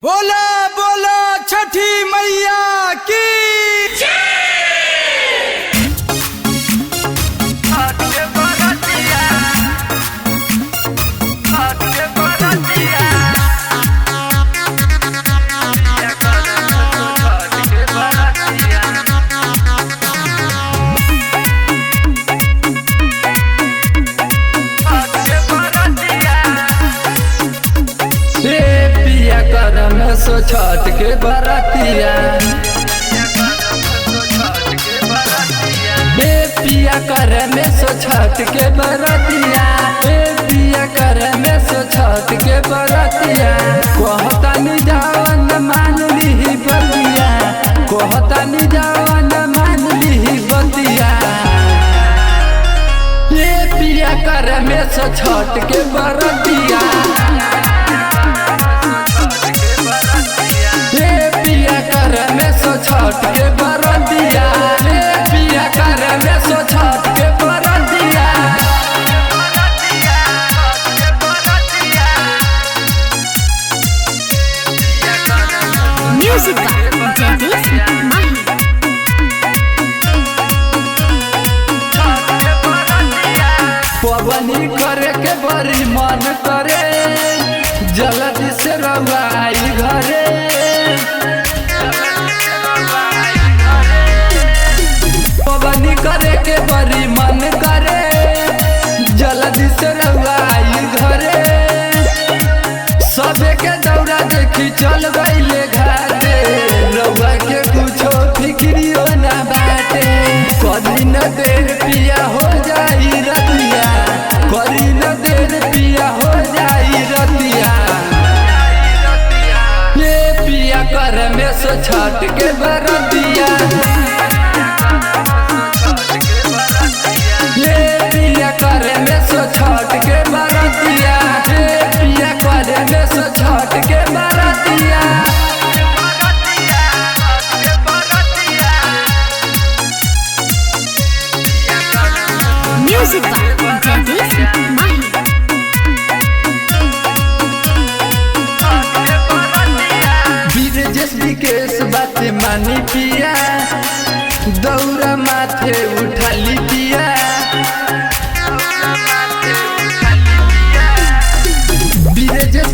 बोला बोला छठी मैया की सो छठ के बरतिया बे पिया कर में सो छठ के बरतिया बे पिया कर में सो छठ के बरतिया कहता नि जावन मान ली बतिया कहता नि जावन मान ली बतिया ये पिया कर में सो छठ के बरतिया छठ के बरतिया पिया कर में सो छठ के बरतिया म्यूजिक पवनी करे के बड़ी मन करे जल्दी से रवाई घरे पवनी करे के बड़ी मन करे जल्दी से रवाई घरे सबे के दौरा देखी चल गईले घाटे रउआ के कुछो फिक्रियो ना बाटे कदी न देर पिया हो जाई रतिया कदी न देर पिया हो जाई रतिया ये पिया कर में सो छठ के बरतिया छठ के बरतिया पिया करे में सो छठ के बरतिया म्यूजिक विकेश बात मानी पिया दौरा माथे उठाली पिया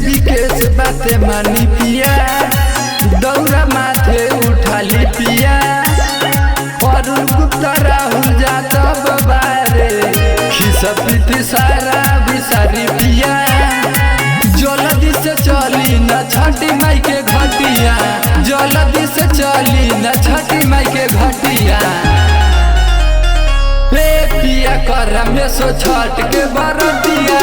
विकेश बात मानी पिया दौरा माथे उठाली पिया और गुप्ता राहुल जाता बारे खिसपीती सारा बिसारी पिया जल्दी से चली न छठी माई के घटिया जल्दी से चली न छठी माई के घटिया रे पिया कर में सो छठ के बरतिया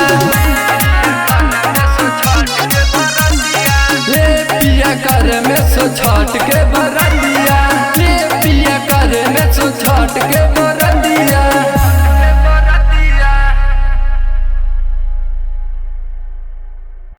रे पिया कर में सो छठ के बरतिया रे पिया कर में सो छठ के